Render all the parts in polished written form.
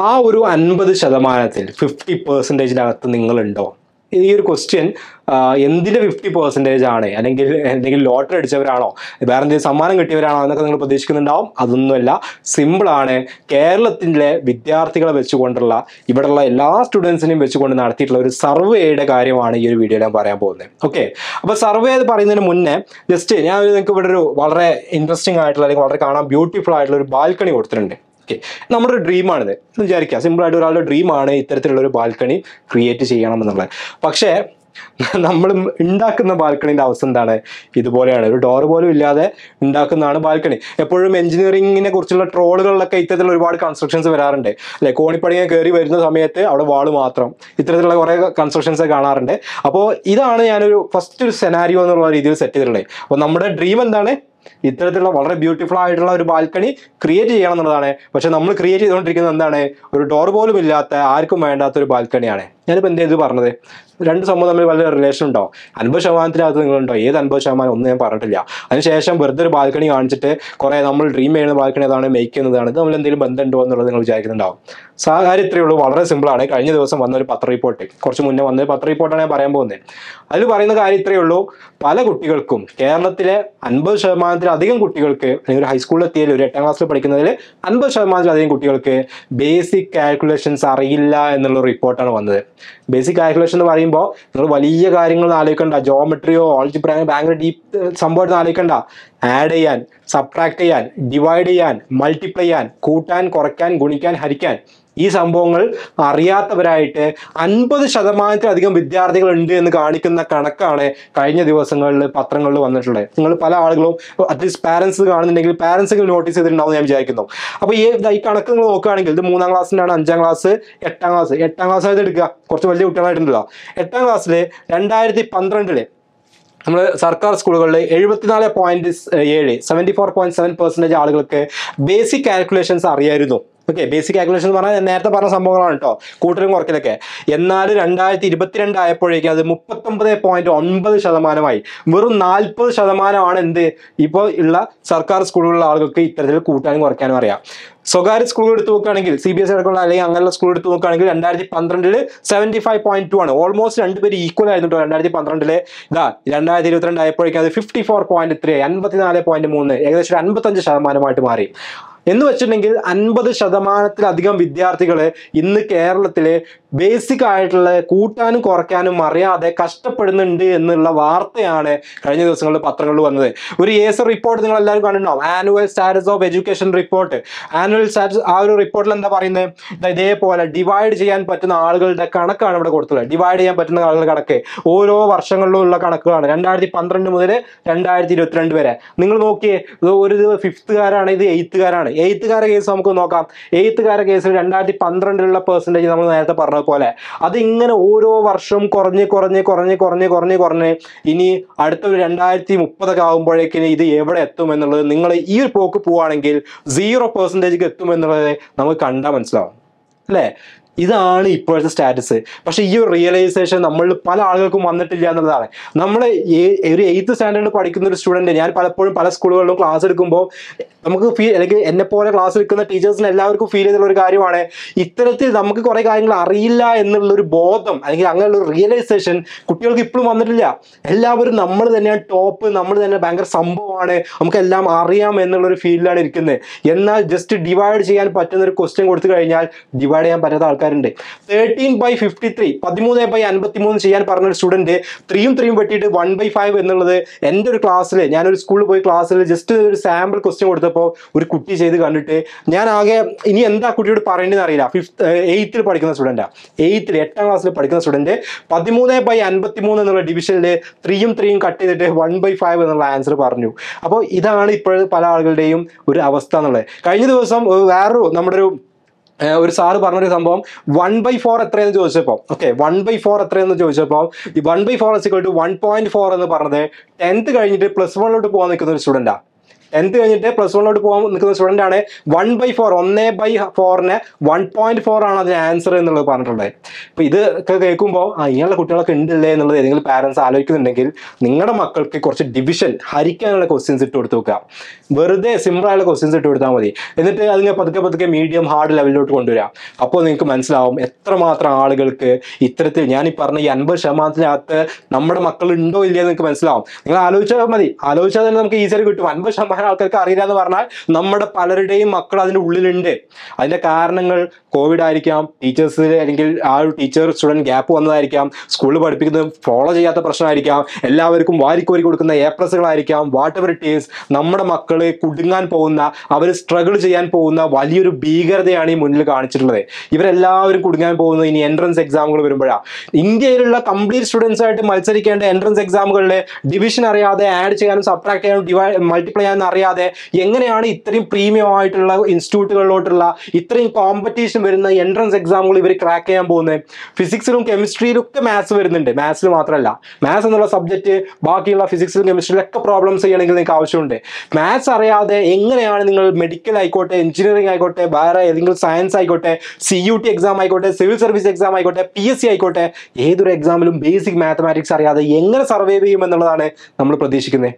ആ ഒരു 50% 50%-അകത്ത് നിങ്ങളുണ്ടോ? ഈ ഒരു ക്വസ്റ്റ്യൻ എന്തിൻ്റെ 50% ആണ്, അല്ലെങ്കിൽ എന്തെങ്കിലും ലോട്ടറി അടിച്ചവരാണോ, വേറെ എന്തെങ്കിലും സമ്മാനം കിട്ടിയവരാണോ എന്നൊക്കെ നിങ്ങൾ പ്രതീക്ഷിക്കുന്നുണ്ടാവും. അതൊന്നുമല്ല, സിമ്പിളാണ്. കേരളത്തിലെ വിദ്യാർത്ഥികളെ വെച്ചുകൊണ്ടുള്ള, ഇവിടെയുള്ള എല്ലാ സ്റ്റുഡൻസിനെയും വെച്ചുകൊണ്ട് നടത്തിയിട്ടുള്ള ഒരു സർവേയുടെ കാര്യമാണ് ഈ ഒരു വീഡിയോയിൽ ഞാൻ പറയാൻ പോകുന്നത്. ഓക്കെ, അപ്പോൾ സർവേ പറയുന്നതിന് മുന്നേ ജസ്റ്റ് ഞാൻ നിങ്ങൾക്ക് ഇവിടെ ഒരു വളരെ ഇൻട്രസ്റ്റിംഗ് ആയിട്ടുള്ള, അല്ലെങ്കിൽ വളരെ കാണാൻ ബ്യൂട്ടിഫുൾ ആയിട്ടുള്ള ഒരു ബാൽക്കണി കൊടുത്തിട്ടുണ്ട്. ഓക്കെ, നമ്മുടെ ഒരു ഡ്രീമാണിത് എന്ന് വിചാരിക്കുക. സിമ്പിളായിട്ട് ഒരാളുടെ ഡ്രീമാണ് ഇത്തരത്തിലുള്ള ഒരു ബാൽക്കണി ക്രിയേറ്റ് ചെയ്യണം എന്നുള്ളത്. പക്ഷേ നമ്മൾ ഉണ്ടാക്കുന്ന ബാൽക്കണിൻ്റെ അവസ്ഥ എന്താണ്? ഇതുപോലെയാണ്. ഒരു ഡോർ പോലും ഇല്ലാതെ ഉണ്ടാക്കുന്നതാണ് ബാൽക്കണി. എപ്പോഴും എഞ്ചിനീയറിങ്ങിനെ കുറിച്ചുള്ള ട്രോളുകളിലൊക്കെ ഇത്തരത്തിലുള്ള ഒരുപാട് കൺസ്ട്രക്ഷൻസ് വരാറുണ്ട് അല്ലെ. കോണിപ്പടിയെ കയറി വരുന്ന സമയത്ത് അവിടെ വാള് മാത്രം, ഇത്തരത്തിലുള്ള കുറേ കൺസ്ട്രക്ഷൻസ് കാണാറുണ്ട്. അപ്പോൾ ഇതാണ് ഞാനൊരു ഫസ്റ്റ് ഒരു സെനാരിയോ എന്നുള്ള രീതിയിൽ സെറ്റ് ചെയ്തിട്ടുള്ളത്. അപ്പോൾ നമ്മുടെ ഡ്രീം എന്താണ്? ഇത്തരത്തിലുള്ള വളരെ ബ്യൂട്ടിഫുൾ ആയിട്ടുള്ള ഒരു ബാൽക്കണി ക്രിയേറ്റ് ചെയ്യണം എന്നുള്ളതാണ്. പക്ഷെ നമ്മൾ ക്രിയേറ്റ് ചെയ്തുകൊണ്ടിരിക്കുന്നത് എന്താണ്? ഒരു ഡോർ പോലും ഇല്ലാത്ത, ആർക്കും വേണ്ടാത്ത ഒരു ബാൽക്കണിയാണ്. ഞാനിപ്പോൾ എന്ത് ചെയ്ത് പറഞ്ഞത്? രണ്ട് സംഭവം തമ്മിൽ വലിയ റിലേഷൻ ഉണ്ടോ? 50%-അകത്ത് നിങ്ങളുണ്ടോ? ഏത് 50% ഒന്നും ഞാൻ പറഞ്ഞിട്ടില്ല. അതിനുശേഷം വെറുതെ ഒരു ബാൽക്കണി കാണിച്ചിട്ട് കുറേ നമ്മൾ ഡ്രീം ചെയ്യുന്ന ബാൽക്കണി അതാണ്, മേക്ക് ചെയ്യുന്നതാണ്, ഇത് നമ്മൾ എന്തെങ്കിലും ബന്ധമുണ്ടോ എന്നുള്ളത് നിങ്ങൾ വിചാരിക്കുന്നുണ്ടാവും. കാര്യം ഇത്രയേ ഉള്ളൂ, വളരെ സിമ്പിളാണ്. കഴിഞ്ഞ ദിവസം വന്നൊരു പത്ര റിപ്പോർട്ട്, കുറച്ച് മുന്നേ വന്നൊരു പത്ര റിപ്പോർട്ടാണ് ഞാൻ പറയാൻ പോകുന്നത്. അതിൽ പറയുന്ന കാര്യം ഇത്രയേ ഉള്ളൂ. പല കുട്ടികൾക്കും, കേരളത്തിലെ 50%-അധികം കുട്ടികൾക്ക്, അല്ലെങ്കിൽ ഒരു ഹൈസ്കൂളിലെത്തിയാൽ ഒരു 8ാം ക്ലാസ്സിൽ പഠിക്കുന്നതിൽ 50%-അധികം കുട്ടികൾക്ക് ബേസിക് കാൽക്കുലേഷൻസ് അറിയില്ല എന്നുള്ള റിപ്പോർട്ടാണ് വന്നത്. ബേസിക് കാൽക്കുലേഷൻ എന്ന് പറയുമ്പോൾ നിങ്ങൾ വലിയ കാര്യങ്ങൾ ആലോചിക്കണ്ട, ജോമെട്രിയോ ഓൾജിബ്രയോ ഭയങ്കര ഡീപ്പ് സംഭവമായിട്ട് ആലോചിക്കണ്ട. ആഡ് ചെയ്യാൻ, സബ്ട്രാക്ട് ചെയ്യാൻ, ഡിവൈഡ് ചെയ്യാൻ, മൾട്ടിപ്ലൈ ചെയ്യാൻ, കൂട്ടാൻ, കുറയ്ക്കാൻ, ഗുണിക്കാൻ, ഹരിക്കാൻ, ഈ സംഭവങ്ങൾ അറിയാത്തവരായിട്ട് 50%-അധികം വിദ്യാർത്ഥികൾ ഉണ്ട് എന്ന് കാണിക്കുന്ന കണക്കാണ് കഴിഞ്ഞ ദിവസങ്ങളിൽ പത്രങ്ങളിൽ വന്നിട്ടുള്ളത്. നിങ്ങൾ പല ആളുകളും അറ്റ്ലീസ്റ്റ് പാരൻസ് കാണുന്നുണ്ടെങ്കിൽ പാരൻസെങ്കിലും നോട്ടീസ് ചെയ്തിട്ടുണ്ടാവും ഞാൻ വിചാരിക്കുന്നു. അപ്പോൾ ഈ കണക്ക് നിങ്ങൾ നോക്കുകയാണെങ്കിൽ ഇത് 3ാം ക്ലാസ്സിനാണ്, 5ാം ക്ലാസ്, 8ാം ക്ലാസ്. 8ാം ക്ലാസ് ആയിട്ട് എടുക്കുക, കുറച്ച് വലിയ കുട്ടികളായിട്ടുണ്ടല്ലോ. 8ാം ക്ലാസ്സിൽ 2012 നമ്മൾ സർക്കാർ സ്കൂളുകളിൽ 74.7% ആളുകൾക്ക് ബേസിക് കാൽക്കുലേഷൻസ് അറിയായിരുന്നു. ഓക്കെ, ബേസിക് കാൽക്കുലേഷൻ എന്ന് പറഞ്ഞാൽ ഞാൻ നേരത്തെ പറഞ്ഞ സംഭവങ്ങളാണ് കേട്ടോ, കൂട്ടലും കുറയ്ക്കലൊക്കെ. എന്നാൽ 2022 ആയപ്പോഴേക്കും അത് 39.9%. വെറും 40% എന്ത് ഇപ്പോൾ ഉള്ള സർക്കാർ സ്കൂളുകളിലെ ആളുകൾക്ക് ഇത്തരത്തിൽ കൂട്ടാനും കുറയ്ക്കാനും അറിയാം. സ്വകാര്യ സ്കൂളുകൾ എടുത്ത് നോക്കുകയാണെങ്കിൽ, CBSE അടക്കമുള്ള അല്ലെങ്കിൽ അങ്ങനെയുള്ള സ്കൂൾ എടുത്ത് നോക്കുകയാണെങ്കിൽ 2012 75.2 ആണ്. ഓൾമോസ്റ്റ് രണ്ടുപേരും ഈക്വൽ ആയിരുന്നു കേട്ടോ. 2012 ഇതാ 2022 ആയപ്പോഴേക്കും അത് 54.3, 54.3, ഏകദേശം 55% മാറി. എന്ന് വെച്ചിട്ടുണ്ടെങ്കിൽ 50%-ലധികം വിദ്യാർത്ഥികൾ ഇന്ന് കേരളത്തിലെ ബേസിക് ആയിട്ടുള്ള കൂട്ടാനും കുറയ്ക്കാനും അറിയാതെ കഷ്ടപ്പെടുന്നുണ്ട് എന്നുള്ള വാർത്തയാണ് കഴിഞ്ഞ ദിവസങ്ങളിൽ പത്രങ്ങളിൽ വന്നത്. ഒരു AIISER റിപ്പോർട്ട് നിങ്ങൾ എല്ലാവരും കണ്ടിട്ടുണ്ടാവും, annual status of education report. Annual status, ആ ഒരു റിപ്പോർട്ടിൽ എന്താ പറയുന്നത്? ഇതേപോലെ ഡിവൈഡ് ചെയ്യാൻ പറ്റുന്ന ആളുകളുടെ കണക്കാണ് ഇവിടെ കൊടുത്തത്. ഡിവൈഡ് ചെയ്യാൻ പറ്റുന്ന ആളുകളുടെ കണക്ക് ഓരോ വർഷങ്ങളിലും ഉള്ള കണക്കുകളാണ്. 2012 മുതൽ 2022 വരെ നിങ്ങൾ നോക്കിയേ. ഒരു 5th-കാരാണ്, ഇത് 8th-കാരാണ്. 8th-കാരുടെ കേസ് നമുക്ക് നോക്കാം. 8th-കാരുടെ കേസിൽ 2012 പെർസെൻറ്റേജ് നമ്മൾ നേരത്തെ പറഞ്ഞ പോലെ അതിങ്ങനെ ഓരോ വർഷവും കുറഞ്ഞ് ഇനി അടുത്തൊരു 2030 ആകുമ്പോഴേക്കിന് ഇത് എവിടെ എത്തും എന്നുള്ളത് നിങ്ങൾ ഈ ഒരു പോക്ക് പോവുകയാണെങ്കിൽ 0% എത്തുമെന്നുള്ളത് നമുക്ക് കണ്ടാൽ മനസ്സിലാവും അല്ലേ? ഇതാണ് ഇപ്പോഴത്തെ സ്റ്റാറ്റസ്. പക്ഷെ ഈ ഒരു റിയലൈസേഷൻ നമ്മൾ പല ആളുകൾക്കും വന്നിട്ടില്ല എന്നുള്ളതാണ്. നമ്മൾ ഒരു 8th സ്റ്റാൻഡേർഡിൽ പഠിക്കുന്ന ഒരു സ്റ്റുഡൻറ്റ്, ഞാൻ പലപ്പോഴും പല സ്കൂളുകളിലും ക്ലാസ് എടുക്കുമ്പോൾ നമുക്ക് അല്ലെങ്കിൽ എന്നെപ്പോലെ ക്ലാസ് എടുക്കുന്ന ടീച്ചേഴ്സിന് എല്ലാവർക്കും ഫീൽ ചെയ്തിട്ടുള്ള ഒരു കാര്യമാണ്, ഇത്തരത്തിൽ നമുക്ക് കുറേ കാര്യങ്ങൾ അറിയില്ല എന്നുള്ളൊരു ബോധം അല്ലെങ്കിൽ അങ്ങനെയുള്ള ഒരു റിയലൈസേഷൻ കുട്ടികൾക്ക് ഇപ്പോഴും വന്നിട്ടില്ല. എല്ലാവരും നമ്മൾ തന്നെയാണ് ടോപ്പ്, നമ്മൾ തന്നെ ഭയങ്കര സംഭവമാണ്, നമുക്കെല്ലാം അറിയാം എന്നുള്ളൊരു ഫീലിലാണ് ഇരിക്കുന്നത്. എന്നാൽ ജസ്റ്റ് ഡിവൈഡ് ചെയ്യാൻ പറ്റുന്ന ഒരു ക്വസ്റ്റ്യൻ കൊടുത്തു കഴിഞ്ഞാൽ ഡിവൈഡ് ചെയ്യാൻ പറ്റാത്ത ആൾക്കാരുണ്ട്. 13/53, 13/53 ചെയ്യാൻ പറഞ്ഞൊരു സ്റ്റുഡൻറ്റ് 3 വെട്ടിയിട്ട് 1/5 എന്നുള്ളത് എൻ്റെ ഒരു ക്ലാസ്സിൽ, ഞാനൊരു സ്കൂളിൽ പോയി ക്ലാസ്സിൽ ജസ്റ്റ് ഒരു സാമ്പിൾ ക്വസ്റ്റ്യൻ കൊടുത്തപ്പോൾ ഒരു കുട്ടി ചെയ്ത് കണ്ടിട്ട് ഞാൻ ആകെ ഇനി എന്താ കുട്ടിയോട് പറയേണ്ടതെന്ന് അറിയില്ല. 8th പഠിക്കുന്ന സ്റ്റുഡൻറ്റാണ്, 8ാം ക്ലാസ്സിൽ പഠിക്കുന്ന സ്റ്റുഡൻറ്റ് 13/53 എന്നുള്ള ഡിവിഷനിൽ 3 കട്ട് ചെയ്തിട്ട് 1/5 എന്നുള്ള ആൻസർ പറഞ്ഞു. അപ്പോൾ ഇതാണ് ഇപ്പോഴത്തെ പല ആളുകളുടെയും ഒരു അവസ്ഥ എന്നുള്ളത്. കഴിഞ്ഞ ദിവസം നമ്മുടെ ഒരു സാറ് പറഞ്ഞൊരു സംഭവം 1/4 എത്രയെന്ന് ചോദിച്ചപ്പോൾ, ഓക്കെ 1/4 എത്രയെന്ന് ചോദിച്ചപ്പോൾ ഈ 1/4 = 1.4 എന്ന് പറഞ്ഞത് 10th കഴിഞ്ഞിട്ട് +1 പോകാൻ നിൽക്കുന്ന ഒരു സ്റ്റുഡൻറ്റാണ്. 10th കഴിഞ്ഞിട്ട് +1 പോകാൻ നിൽക്കുന്ന സ്റ്റുഡൻ്റ് ആണ് 1/4 1/4 1.4 ആണ് അതിന് ആൻസർ എന്നുള്ളത് പറഞ്ഞിട്ടുള്ളത്. അപ്പോൾ ഇതൊക്കെ കേൾക്കുമ്പോൾ ഇങ്ങനെയുള്ള കുട്ടികളൊക്കെ ഉണ്ടല്ലേ എന്നുള്ളത് ഏതെങ്കിലും പാരൻസ് ആലോചിക്കുന്നുണ്ടെങ്കിൽ നിങ്ങളുടെ മക്കൾക്ക് കുറച്ച് ഡിവിഷൻ ഹരിക്കാനുള്ള ക്വസ്റ്റ്യൻസ് ഇട്ട് കൊടുത്ത് നോക്കുക. വെറുതെ സിമ്പിളായുള്ള ക്വസ്റ്റ്യൻസ് ഇട്ട് കൊടുത്താൽ മതി. എന്നിട്ട് അതിനെ പതുക്കെ മീഡിയം ഹാർഡ് ലെവലിലോട്ട് കൊണ്ടുവരാം. അപ്പോൾ നിങ്ങൾക്ക് മനസ്സിലാവും എത്രമാത്രം ആളുകൾക്ക് ഇത്തരത്തിൽ ഞാൻ ഈ പറഞ്ഞ ഈ 50% നമ്മുടെ മക്കൾ ഉണ്ടോ ഇല്ലയോ എന്ന് നിങ്ങൾക്ക് മനസ്സിലാവും. നിങ്ങൾ ആലോചിച്ചാൽ മതി. ആലോചിച്ചാൽ തന്നെ നമുക്ക് ഈസിയായി കിട്ടും. 50% ആൾക്കാർക്ക് അറിയില്ല എന്ന് പറഞ്ഞാൽ നമ്മുടെ പലരുടെയും മക്കൾ അതിൻ്റെ ഉള്ളിലുണ്ട്. അതിൻ്റെ കാരണങ്ങൾ കോവിഡ് ആയിരിക്കാം, ടീച്ചേഴ്സ് അല്ലെങ്കിൽ ആ ഒരു ടീച്ചർ സ്റ്റുഡൻറ് ഗ്യാപ്പ് വന്നതായിരിക്കാം, സ്കൂളിൽ പഠിപ്പിക്കുന്നത് ഫോളോ ചെയ്യാത്ത പ്രശ്നമായിരിക്കാം, എല്ലാവർക്കും വാരിക്കോരി കൊടുക്കുന്ന A+കളായിരിക്കാം, വാട്ട് എവർ ഇറ്റ് ഈസ്. നമ്മുടെ മക്കള് കുടുങ്ങാൻ പോകുന്ന, അവർ സ്ട്രഗിൾ ചെയ്യാൻ പോകുന്ന വലിയൊരു ഭീകരതയാണ് ഈ മുന്നിൽ കാണിച്ചിട്ടുള്ളത്. ഇവരെല്ലാവരും കുടുങ്ങാൻ പോകുന്നത് ഇനി എൻട്രൻസ് എക്സാമുകൾ വരുമ്പോഴാണ്. ഇന്ത്യയിലുള്ള കംപ്ലീറ്റ് സ്റ്റുഡൻസ് ആയിട്ട് മത്സരിക്കേണ്ട എൻട്രൻസ് എക്സാമുകളിൽ ഡിവിഷൻ അറിയാതെ, ആഡ് ചെയ്യാനും സബ്ട്രാക്ട് ചെയ്യാനും മൾട്ടിപ്ലൈ ചെയ്യാനും അറിയാതെ എങ്ങനെയാണ് ഇത്രയും പ്രീമിയം ആയിട്ടുള്ള ഇൻസ്റ്റിറ്റ്യൂട്ടുകളിലോട്ടുള്ള ഇത്രയും കോമ്പറ്റീഷൻ വരുന്ന എൻട്രൻസ് എക്സാമുകൾ ഇവർ ക്രാക്ക് ചെയ്യാൻ പോകുന്നത്? ഫിസിക്സിലും കെമിസ്ട്രിയിലും ഒക്കെ മാത്സ് വരുന്നുണ്ട്. മാത്സിൽ മാത്രമല്ല, മാത്സ് എന്നുള്ള സബ്ജക്റ്റ് ബാക്കിയുള്ള ഫിസിക്സിലും കെമിസ്ട്രിയിലും ഒക്കെ പ്രോബ്ലംസ് ചെയ്യണമെങ്കിൽ നിങ്ങൾക്ക് ആവശ്യമുണ്ട്. മാത്സ് അറിയാതെ എങ്ങനെയാണ് നിങ്ങൾ മെഡിക്കൽ ആയിക്കോട്ടെ, എഞ്ചിനീയറിംഗ് ആയിക്കോട്ടെ, വേറെ ഏതെങ്കിലും സയൻസ് ആയിക്കോട്ടെ, CUT എക്സാം ആയിക്കോട്ടെ, സിവിൽ സർവീസ് എക്സാം ആയിക്കോട്ടെ, PSC ആയിക്കോട്ടെ, ഏതൊരു എക്സാമിലും ബേസിക് മാത്തമാറ്റിക്സ് അറിയാതെ എങ്ങനെ സർവൈവ് ചെയ്യുമെന്നുള്ളതാണ് നമ്മൾ പ്രതീക്ഷിക്കുന്നത്.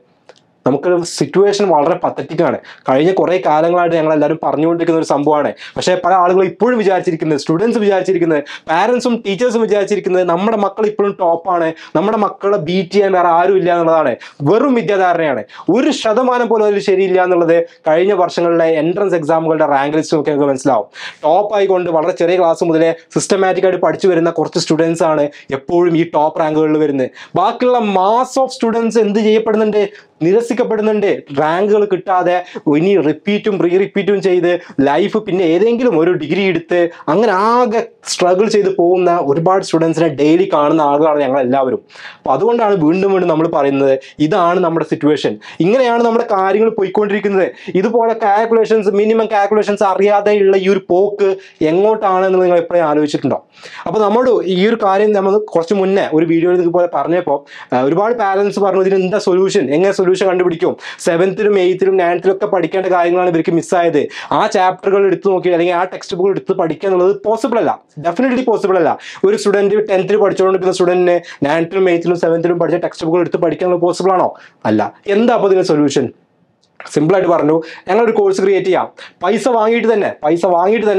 നമുക്ക് സിറ്റുവേഷൻ വളരെ പത്തറ്റിക്കാണ്. കഴിഞ്ഞ കുറേ കാലങ്ങളായിട്ട് ഞങ്ങൾ എല്ലാവരും പറഞ്ഞുകൊണ്ടിരിക്കുന്ന ഒരു സംഭവമാണ്. പക്ഷേ പല ആളുകളും ഇപ്പോഴും വിചാരിച്ചിരിക്കുന്നത്, സ്റ്റുഡൻസ് വിചാരിച്ചിരിക്കുന്നത്, പാരൻസും ടീച്ചേഴ്സും വിചാരിച്ചിരിക്കുന്നത് നമ്മുടെ മക്കൾ ഇപ്പോഴും ടോപ്പാണ്, നമ്മുടെ മക്കളെ ബീറ്റ് ചെയ്യാൻ വേറെ ആരും ഇല്ല എന്നുള്ളതാണ്. വെറും വിദ്യാധാരണയാണ്. 1% പോലും അതിൽ ശരിയില്ല എന്നുള്ളത് കഴിഞ്ഞ വർഷങ്ങളിലെ എൻട്രൻസ് എക്സാമുകളുടെ റാങ്ക് ലിസ്റ്റ് നോക്കി നമുക്ക് മനസ്സിലാവും. ടോപ്പായിക്കൊണ്ട് വളരെ ചെറിയ ക്ലാസ് മുതലേ സിസ്റ്റമാറ്റിക് ആയിട്ട് പഠിച്ചു വരുന്ന കുറച്ച് സ്റ്റുഡൻസ് ആണ് എപ്പോഴും ഈ ടോപ്പ് റാങ്കുകളിൽ വരുന്നത്. ബാക്കിയുള്ള മാസ് ഓഫ് സ്റ്റുഡൻസ് എന്ത് ചെയ്യപ്പെടുന്നുണ്ട്? നിരസിക്കപ്പെടുന്നുണ്ട്. റാങ്കുകൾ കിട്ടാതെ ഇനി റിപ്പീറ്റും റിപ്പീറ്റും ചെയ്ത് ലൈഫ് പിന്നെ ഏതെങ്കിലും ഒരു ഡിഗ്രി എടുത്ത് അങ്ങനെ ആകെ സ്ട്രഗിൾ ചെയ്ത് പോകുന്ന ഒരുപാട് സ്റ്റുഡൻസിനെ ഡെയിലി കാണുന്ന ആളുകളാണ് ഞങ്ങൾ എല്ലാവരും. അപ്പോൾ അതുകൊണ്ടാണ് വീണ്ടും നമ്മൾ പറയുന്നത് ഇതാണ് നമ്മുടെ സിറ്റുവേഷൻ, ഇങ്ങനെയാണ് നമ്മുടെ കാര്യങ്ങൾ പോയിക്കൊണ്ടിരിക്കുന്നത്. ഇതുപോലെ കാൽക്കുലേഷൻസ്, മിനിമം കാൽക്കുലേഷൻസ് അറിയാതെയുള്ള ഈ ഒരു പോക്ക് എങ്ങോട്ടാണെന്ന് നിങ്ങൾ എപ്പോഴും ആലോചിച്ചിട്ടുണ്ടോ? അപ്പോൾ നമ്മളോട് ഈ ഒരു കാര്യം നമ്മൾ കുറച്ച് മുന്നേ ഒരു വീഡിയോയിൽ ഇതുപോലെ പറഞ്ഞപ്പോൾ ഒരുപാട് പാരൻസ് പറഞ്ഞു ഇതിന് എന്താ സൊല്യൂഷൻ, എങ്ങനെ സൊല്യൂഷൻ കണ്ടുപിടിക്കും? 7th, 8th, 9th ഒക്കെ പഠിക്കേണ്ട കാര്യങ്ങളാണ് ഇവർക്ക് മിസ്സായത്. ആ ചാപ്റ്ററുകൾ എടുത്ത് നോക്കി അല്ലെങ്കിൽ ആ ടെക്സ്റ്റ് ബുക്കുകൾ എടുത്ത് പഠിക്കുക എന്നുള്ളത് പോസിബിൾ അല്ല, ഡെഫിനറ്റ്ലി പോസിബിൾ അല്ല. ഒരു സ്റ്റുഡൻറ്റ് 10th പഠിച്ചുകൊണ്ടിരിക്കുന്ന സ്റ്റുഡൻറ്റിന് 9th, 8th, 7th പഠിച്ച ടെക്സ്റ്റ് ബുക്കുകൾ എടുത്ത് പഠിക്കുക എന്നുള്ളത് പോസിബിൾ ആണോ? അല്ല. എന്താ അപ്പോൾ ഇതിന് സൊല്യൂഷൻ? സിമ്പിളായിട്ട് പറഞ്ഞു, ഞങ്ങളൊരു കോഴ്സ് ക്രിയേറ്റ് ചെയ്യാം. പൈസ വാങ്ങിയിട്ട് തന്നെ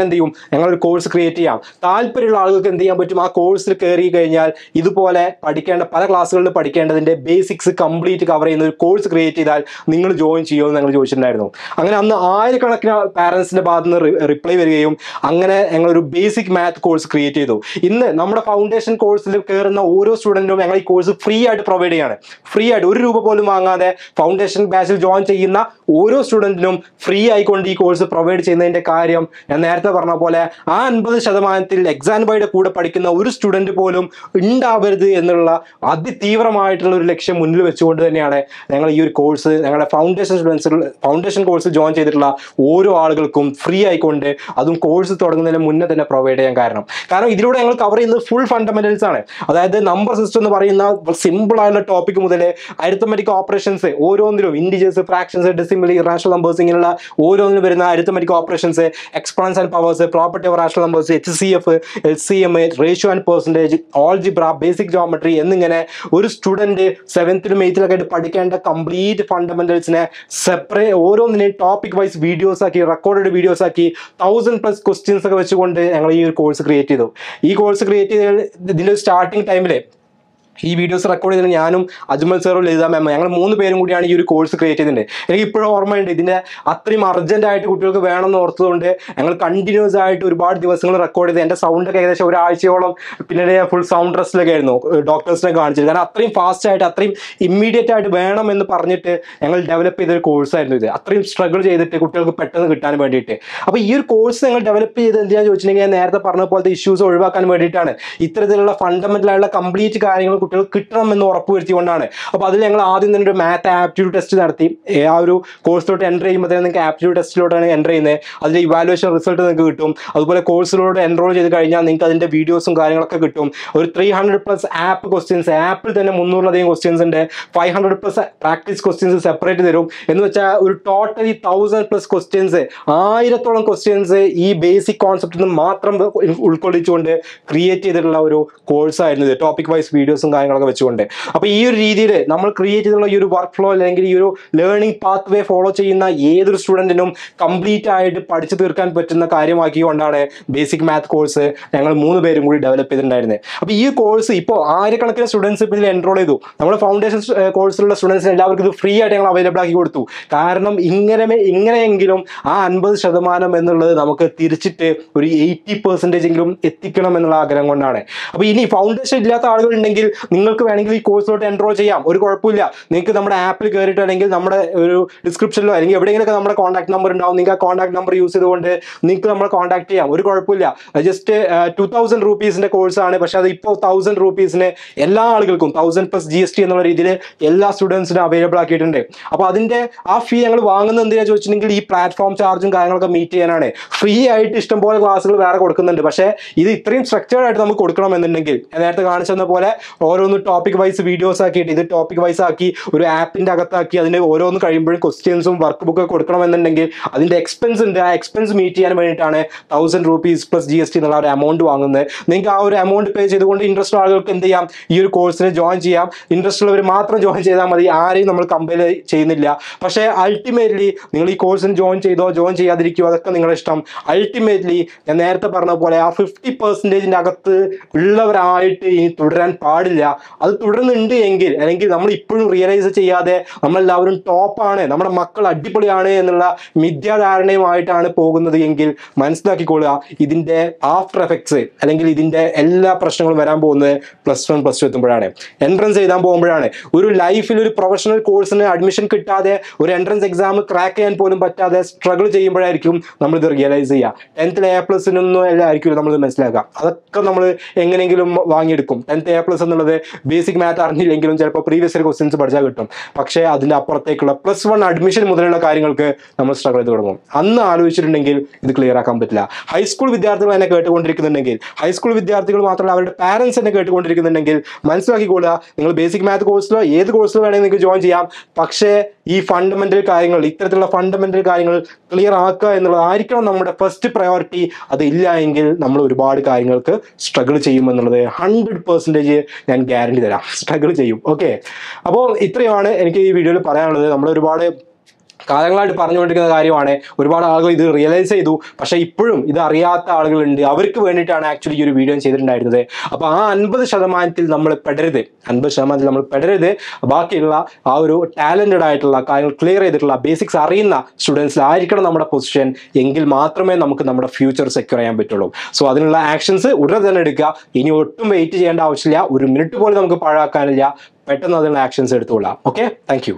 എന്ത് ചെയ്യും? ഞങ്ങളൊരു കോഴ്സ് ക്രിയേറ്റ് ചെയ്യാം. താല്പര്യമുള്ള ആളുകൾക്ക് എന്ത് ചെയ്യാൻ പറ്റും? ആ കോഴ്സിൽ കയറി കഴിഞ്ഞാൽ ഇതുപോലെ പഠിക്കേണ്ട പല ക്ലാസ്സുകളിൽ പഠിക്കേണ്ടതിൻ്റെ ബേസിക്സ് കംപ്ലീറ്റ് കവർ ചെയ്യുന്ന ഒരു കോഴ്സ് ക്രിയേറ്റ് ചെയ്താൽ നിങ്ങൾ ജോയിൻ ചെയ്യുമെന്ന് ഞങ്ങൾ ചോദിച്ചിട്ടുണ്ടായിരുന്നു. അങ്ങനെ അന്ന് 1000കണക്കിന് പാരൻസിൻ്റെ ഭാഗത്ത് നിന്ന് റിപ്ലൈ വരികയും അങ്ങനെ ഞങ്ങളൊരു ബേസിക് മാത്ത് കോഴ്സ് ക്രിയേറ്റ് ചെയ്തു. ഇന്ന് നമ്മുടെ ഫൗണ്ടേഷൻ കോഴ്സിൽ കയറുന്ന ഓരോ സ്റ്റുഡൻറ്റും ഞങ്ങൾ ഈ കോഴ്സ് ഫ്രീ ആയിട്ട് പ്രൊവൈഡ് ചെയ്യാണ്. ഫ്രീ ആയിട്ട് ₹1 പോലും വാങ്ങാതെ ഫൗണ്ടേഷൻ ബാച്ചിൽ ജോയിൻ ചെയ്യുന്ന ഓരോ സ്റ്റുഡൻറ്റിനും ഫ്രീ ആയിക്കൊണ്ട് ഈ കോഴ്സ് പ്രൊവൈഡ് ചെയ്യുന്നതിൻ്റെ കാര്യം ഞാൻ നേരത്തെ പറഞ്ഞ പോലെ ആ 50% XandYയുടെ കൂടെ പഠിക്കുന്ന ഒരു സ്റ്റുഡൻറ്റ് പോലും ഉണ്ടാവരുത് എന്നുള്ള അതിതീവ്രമായിട്ടുള്ള ഒരു ലക്ഷ്യം മുന്നിൽ വെച്ചുകൊണ്ട് തന്നെയാണ് ഞങ്ങൾ ഈ ഒരു കോഴ്സ് ഞങ്ങളുടെ ഫൗണ്ടേഷൻ കോഴ്സ് ജോയിൻ ചെയ്തിട്ടുള്ള ഓരോ ആളുകൾക്കും ഫ്രീ ആയിക്കൊണ്ട് അതും കോഴ്സ് തുടങ്ങുന്നതിന് മുന്നേ തന്നെ പ്രൊവൈഡ് ചെയ്യാൻ കാരണം ഇതിലൂടെ ഞങ്ങൾ കവർ ചെയ്യുന്നത് ഫുൾ ഫണ്ടമെന്റൽസ് ആണ്. അതായത് നമ്പർ സിസ്റ്റം എന്ന് പറയുന്ന സിമ്പിൾ ആയിട്ടുള്ള ടോപ്പിക് മുതൽ അരിത്തമെറ്റിക് ഓപ്പറേഷൻസ് ഓരോന്നിലും integers, fractions, decimal, irrational numbers ഇങ്ങനെയുള്ള ഓരോന്നിലും വരുന്ന arithmetic operations, exponents and powers, property of rational numbers, HCF, LCM, ratio and percentage, algebra, basic geometry എന്നിങ്ങനെ ഒരു സ്റ്റുഡൻറ്റ് 7th, 8th ആയിട്ട് പഠിക്കേണ്ട കംപ്ലീറ്റ് ഫണ്ടമെന്റൽസിനെ ഓരോന്നിനെയും ടോപ്പിക് വൈസ് വീഡിയോസ് ആക്കി, recorded videos ആക്കി 1000+ questions ഒക്കെ വെച്ചുകൊണ്ട് ഞങ്ങൾ ഈ ഒരു കോഴ്സ് ക്രിയേറ്റ് ചെയ്തു. ഈ കോഴ്സ് ക്രിയേറ്റ് ചെയ്ത ഇതിൻ്റെ സ്റ്റാർട്ടിങ് ടൈമിൽ ഈ വീഡിയോസ് റെക്കോർഡ് ചെയ്തത് ഞാനും അജ്മൽ സാറും ലളിത മാം, ഞങ്ങൾ 3 പേരും കൂടിയാണ് ഈ ഒരു കോഴ്സ് ക്രിയേറ്റ് ചെയ്തിട്ടുണ്ട്. എനിക്ക് ഇപ്പോഴും ഓർമ്മയുണ്ട്, ഇതിൻ്റെ അത്രയും അർജൻറ്റായിട്ട് കുട്ടികൾക്ക് വേണമെന്ന് ഓർത്തതുകൊണ്ട് ഞങ്ങൾ കണ്ടിന്യൂസ് ആയിട്ട് ഒരുപാട് ദിവസങ്ങൾ റെക്കോർഡ് ചെയ്ത് എൻ്റെ സൗണ്ടൊക്കെ ഏകദേശം ഒരാഴ്ചയോളം പിന്നീട് ഫുൾ സൗണ്ട് റെസ്റ്റിലൊക്കെ ആയിരുന്നു ഡോക്ടേഴ്സിനെ കാണിച്ചത്. കാരണം അത്രയും ഫാസ്റ്റായിട്ട് അത്രയും ഇമ്മീഡിയറ്റ് ആയിട്ട് വേണമെന്ന് പറഞ്ഞിട്ട് ഞങ്ങൾ ഡെവലപ്പ് ചെയ്തൊരു കോഴ്സായിരുന്നു ഇത്. അത്രയും സ്ട്രഗിൾ ചെയ്തിട്ട് കുട്ടികൾക്ക് പെട്ടെന്ന് കിട്ടാൻ വേണ്ടിയിട്ട്. അപ്പോൾ ഈ ഒരു കോഴ്സ് ഞങ്ങൾ ഡെവലപ്പ് ചെയ്ത് എന്തിനാണെന്ന് ചോദിച്ചിട്ടുണ്ടെങ്കിൽ ഞാൻ നേരത്തെ പറഞ്ഞ പോലത്തെ ഇഷ്യൂസ് ഒഴിവാക്കാൻ വേണ്ടിയിട്ടാണ്. ഇത്തരത്തിലുള്ള ഫണ്ടമെന്റൽ ആയിട്ടുള്ള കംപ്ലീറ്റ് കാര്യങ്ങൾ കുട്ടികൾ കിട്ടണം എന്ന് ഉറപ്പുവരുത്തിക്കൊണ്ടാണ്. അപ്പോൾ അതിൽ ഞങ്ങൾ ആദ്യം തന്നെ ഒരു മാത്ത് ആപ്റ്റിറ്റ്യൂഡ് ടെസ്റ്റ് നടത്തി. ആ ഒരു കോഴ്സിലോട്ട് എൻ്റർ ചെയ്യുമ്പോൾ തന്നെ നിങ്ങൾക്ക് ആപ്റ്റിറ്റ്യൂഡ് ടെസ്റ്റിലോട്ടാണ് എൻ്റർ ചെയ്യുന്നത്. അതിൻ്റെ ഇവാലുവേഷൻ റിസൾട്ട് നിങ്ങൾക്ക് കിട്ടും. അതുപോലെ കോഴ്സിലോട്ട് എൻറോൾ ചെയ്ത് കഴിഞ്ഞാൽ നിങ്ങൾക്ക് അതിൻ്റെ വീഡിയോസും കാര്യങ്ങളൊക്കെ കിട്ടും. ഒരു 300+ ആപ്പ് ക്വസ്റ്റ്യൻസ്, ആപ്പിൽ തന്നെ 300-ലധികം ക്വസ്റ്റ്യൻസ് ഉണ്ട്. 500+ പ്രാക്ടീസ് ക്വസ്റ്റ്യൻസ് സെപ്പറേറ്റ് തരും. എന്ന് വെച്ചാൽ ഒരു ടോട്ടലി 1000+ ക്വസ്റ്റ്യൻസ്, 1000-ഓളം ക്വസ്റ്റ്യൻസ് ഈ ബേസിക് കോൺസെപ്റ്റിൽ നിന്ന് മാത്രം ഉൾക്കൊള്ളിച്ചുകൊണ്ട് ക്രിയേറ്റ് ചെയ്തിട്ടുള്ള ഒരു കോഴ്സായിരുന്നു ഇത്, ടോപ്പിക് വൈസ് വീഡിയോസും കാര്യങ്ങളൊക്കെ വെച്ചുകൊണ്ട്. അപ്പോൾ ഈ ഒരു രീതിയിൽ നമ്മൾ ക്രിയേറ്റ് ചെയ്തിട്ടുള്ള ഈ ഒരു വർക്ക് ഫ്ലോ അല്ലെങ്കിൽ ഈ ഒരു ലേണിംഗ് പാത്ത് വേ ഫോളോ ചെയ്യുന്ന ഏതൊരു സ്റ്റുഡൻറ്റിനും കംപ്ലീറ്റ് ആയിട്ട് പഠിച്ചു തീർക്കാൻ പറ്റുന്ന കാര്യമാക്കിക്കൊണ്ടാണ് ബേസിക് മാത്ത് കോഴ്സ് ഞങ്ങൾ 3 പേരും കൂടി ഡെവലപ്പ് ചെയ്തിട്ടുണ്ടായിരുന്നത്. അപ്പോൾ ഈ കോഴ്സ് ഇപ്പോൾ 1000-കണക്കിന് സ്റ്റുഡൻസ് ഇപ്പോൾ ഇതിൽ എൻറോൾ ചെയ്തു. നമ്മൾ ഫൗണ്ടേഷൻ കോഴ്സിലുള്ള സ്റ്റുഡൻസിന് എല്ലാവർക്കും ഇത് ഫ്രീ ആയിട്ട് ഞങ്ങൾ അവൈലബിൾ ആക്കി കൊടുത്തു. കാരണം ഇങ്ങനെയെങ്കിലും ആ 50% എന്നുള്ളത് നമുക്ക് തിരിച്ചിട്ട് ഒരു 80% എങ്കിലും എത്തിക്കണം എന്നുള്ള ആഗ്രഹം കൊണ്ടാണ്. അപ്പോൾ ഇനി ഫൗണ്ടേഷൻ ഇല്ലാത്ത ആളുകളുണ്ടെങ്കിൽ നിങ്ങൾക്ക് വേണമെങ്കിൽ ഈ കോഴ്സിലോട്ട് എൻറോൾ ചെയ്യാം, ഒരു കുഴപ്പമില്ല. നിങ്ങൾക്ക് നമ്മുടെ ആപ്പിൽ കയറിയിട്ട് അല്ലെങ്കിൽ നമ്മുടെ ഒരു ഡിസ്ക്രിപ്ഷനിലോ അല്ലെങ്കിൽ എവിടെയെങ്കിലുമൊക്കെ നമ്മുടെ കോൺടാക്ട് നമ്പർ ഉണ്ടാവും. നിങ്ങൾക്ക് ആ കോൺടാക്ട് നമ്പർ യൂസ് ചെയ്തുകൊണ്ട് നിങ്ങൾക്ക് നമ്മളെ കോൺടാക്ട് ചെയ്യാം, ഒരു കുഴപ്പമില്ല. ജസ്റ്റ് 2000 രൂപീസിന്റെ കോഴ്സാണ്. പക്ഷെ അത് ഇപ്പോൾ 1000 രൂപീസിന് എല്ലാ ആളുകൾക്കും 1000+ GST എന്നുള്ള രീതിയിൽ എല്ലാ സ്റ്റുഡൻസിനും അവൈലബിൾ ആക്കിയിട്ടുണ്ട്. അപ്പോൾ അതിന്റെ ആ ഫീ ഞങ്ങൾ വാങ്ങുന്നത് എന്തിനാണെന്ന് ചോദിച്ചിട്ടുണ്ടെങ്കിൽ ഈ പ്ലാറ്റ്ഫോം ചാർജും കാര്യങ്ങളൊക്കെ മീറ്റ് ചെയ്യാനാണ്. ഫ്രീ ആയിട്ട് ഇഷ്ടംപോലെ ക്ലാസ്സുകൾ വേറെ കൊടുക്കുന്നുണ്ട്. പക്ഷേ ഇത് ഇത്രയും സ്ട്രക്ചേർഡ് ആയിട്ട് നമുക്ക് കൊടുക്കണമെന്നുണ്ടെങ്കിൽ നേരത്തെ കാണിച്ചെന്ന പോലെ ഓരോന്ന് ടോപ്പിക് വൈസ് വീഡിയോസ് ആക്കിയിട്ട് ഇത് ടോപ്പിക് വൈസ് ആക്കി ഒരു ആപ്പിന്റെ അകത്താക്കി അതിന് ഓരോന്ന് കഴിയുമ്പോഴും ക്വസ്റ്റ്യൻസും വർക്ക് ബുക്ക് കൊടുക്കണമെന്നുണ്ടെങ്കിൽ അതിന്റെ എക്സ്പെൻസ് ഉണ്ട്. ആ എക്സ്പെൻസ് മീറ്റ് ചെയ്യാൻ വേണ്ടിയിട്ടാണ് 1000 രൂപീസ് + GST എന്നുള്ള ഒരു എമൗണ്ട് വാങ്ങുന്നത്. നിങ്ങൾക്ക് ആ ഒരു എമൗണ്ട് പേ ചെയ്തുകൊണ്ട് ഇൻട്രസ്റ്റ് ആളുകൾക്ക് എന്ത് ചെയ്യാം, ഈ ഒരു കോഴ്സിന് ജോയിൻ ചെയ്യാം. ഇൻട്രസ്റ്റ് ഉള്ളവർ മാത്രം ജോയിൻ ചെയ്താൽ മതി, ആരെയും നമ്മൾ കമ്പൽ ചെയ്യുന്നില്ല. പക്ഷേ അൾട്ടിമേറ്റ്ലി നിങ്ങൾ ഈ കോഴ്സിന് ജോയിൻ ചെയ്തോ ജോയിൻ ചെയ്യാതിരിക്കുകയോ അതൊക്കെ നിങ്ങളുടെ ഇഷ്ടം. അൾട്ടിമേറ്റ്ലി ഞാൻ നേരത്തെ പറഞ്ഞ പോലെ ആ 50%-ന്റെ അകത്ത് ഉള്ളവരായിട്ട് ഇനി തുടരാൻ പാടില്ല. അത് തുടരുന്നുണ്ട് എങ്കിൽ അല്ലെങ്കിൽ നമ്മൾ ഇപ്പോഴും റിയലൈസ് ചെയ്യാതെ നമ്മളെല്ലാവരും ടോപ്പാണ്, നമ്മുടെ മക്കൾ അടിപൊളിയാണ് എന്നുള്ള മിഥ്യാധാരണയുമായിട്ടാണ് പോകുന്നത് എങ്കിൽ മനസ്സിലാക്കിക്കൊള്ളുക, ഇതിൻ്റെ ആഫ്റ്റർ എഫക്ട്സ് അല്ലെങ്കിൽ ഇതിൻ്റെ എല്ലാ പ്രശ്നങ്ങളും വരാൻ പോകുന്നത് +1 +2 എത്തുമ്പോഴാണ്, എൻട്രൻസ് എഴുതാൻ പോകുമ്പോഴാണ്. ഒരു ലൈഫിൽ ഒരു പ്രൊഫഷണൽ കോഴ്സിന് അഡ്മിഷൻ കിട്ടാതെ ഒരു എൻട്രൻസ് എക്സാം ക്രാക്ക് ചെയ്യാൻ പോലും പറ്റാതെ സ്ട്രഗിൾ ചെയ്യുമ്പോഴായിരിക്കും നമ്മളിത് റിയലൈസ് ചെയ്യുക. 10th A+നൊന്നും എല്ലാം ആയിരിക്കും നമ്മളിത് മനസ്സിലാക്കുക. അതൊക്കെ നമ്മൾ എങ്ങനെയെങ്കിലും വാങ്ങിയെടുക്കും. 10th A+ എന്നുള്ളത് ബേസിക് മാത്ത് അറിഞ്ഞില്ലെങ്കിലും ചിലപ്പോൾ പ്രീവിയസ് ഇയർ ക്വസ്റ്റ്യൻസ് പഠിച്ചാൽ കിട്ടും. പക്ഷേ അതിൻ്റെ അപ്പുറത്തേക്കുള്ള +1 അഡ്മിഷൻ മുതലുള്ള കാര്യങ്ങൾക്ക് നമ്മൾ സ്ട്രഗിൾ ചെയ്ത് തുടങ്ങും. അന്ന് ആലോചിച്ചിട്ടുണ്ടെങ്കിൽ ഇത് ക്ലിയർ ആക്കാൻ പറ്റില്ല. ഹൈസ്കൂൾ വിദ്യാർത്ഥികൾ എന്നെ കേട്ടുകൊണ്ടിരിക്കുന്നുണ്ടെങ്കിൽ, ഹൈസ്കൂൾ വിദ്യാർത്ഥികൾ മാത്രമല്ല അവരുടെ പാരൻസ് എന്നെ കേട്ടുകൊണ്ടിരിക്കുന്നുണ്ടെങ്കിൽ മനസ്സിലാക്കിക്കൊള്ളുക, നിങ്ങൾ ബേസിക് മാത്ത് കോഴ്സിലോ ഏത് കോഴ്സിലോ വേണമെങ്കിൽ നിങ്ങൾക്ക് ജോയിൻ ചെയ്യാം. പക്ഷേ ഈ ഫണ്ടമെന്റൽ കാര്യങ്ങൾ, ഇത്തരത്തിലുള്ള ഫണ്ടമെന്റൽ കാര്യങ്ങൾ ക്ലിയർ ആക്കുക എന്നുള്ളതായിരിക്കണം നമ്മുടെ ഫസ്റ്റ് പ്രയോറിറ്റി. അത് ഇല്ല എങ്കിൽ നമ്മൾ ഒരുപാട് കാര്യങ്ങൾക്ക് സ്ട്രഗിൾ ചെയ്യുമെന്നുള്ളത് 100% ഞാൻ ഗ്യാരണ്ടി തരാം, സ്ട്രഗിൾ ചെയ്യും. ഓക്കെ, അപ്പോൾ ഇത്രയാണ് എനിക്ക് ഈ വീഡിയോയിൽ പറയാനുള്ളത്. നമ്മൾ ഒരുപാട് കാലങ്ങളായിട്ട് പറഞ്ഞുകൊണ്ടിരിക്കുന്ന കാര്യമാണ്. ഒരുപാട് ആളുകൾ ഇത് റിയലൈസ് ചെയ്തു, പക്ഷേ ഇപ്പോഴും ഇത് അറിയാത്ത ആളുകളുണ്ട്. അവർക്ക് വേണ്ടിയിട്ടാണ് ആക്ച്വലി ഈ ഒരു വീഡിയോ ചെയ്തിട്ടുണ്ടായിരുന്നത്. അപ്പോൾ ആ 50% നമ്മൾ പെടരുത്, 50% നമ്മൾ പെടരുത്. ബാക്കിയുള്ള ആ ഒരു ടാലൻറ്റഡ് ആയിട്ടുള്ള കാര്യങ്ങൾ ക്ലിയർ ചെയ്തിട്ടുള്ള ബേസിക്സ് അറിയുന്ന സ്റ്റുഡൻസിലായിരിക്കണം നമ്മുടെ പൊസിഷൻ. എങ്കിൽ മാത്രമേ നമുക്ക് നമ്മുടെ ഫ്യൂച്ചർ സെക്യൂർ ചെയ്യാൻ പറ്റുള്ളൂ. സോ അതിനുള്ള ആക്ഷൻസ് ഉടനെ തന്നെ എടുക്കുക. ഇനി ഒട്ടും വെയിറ്റ് ചെയ്യേണ്ട ആവശ്യമില്ല, 1 മിനിറ്റ് പോലും നമുക്ക് പാഴാക്കാനില്ല. പെട്ടെന്ന് അതിനുള്ള ആക്ഷൻസ് എടുത്തുകൊള്ളാം. Okay, thank U.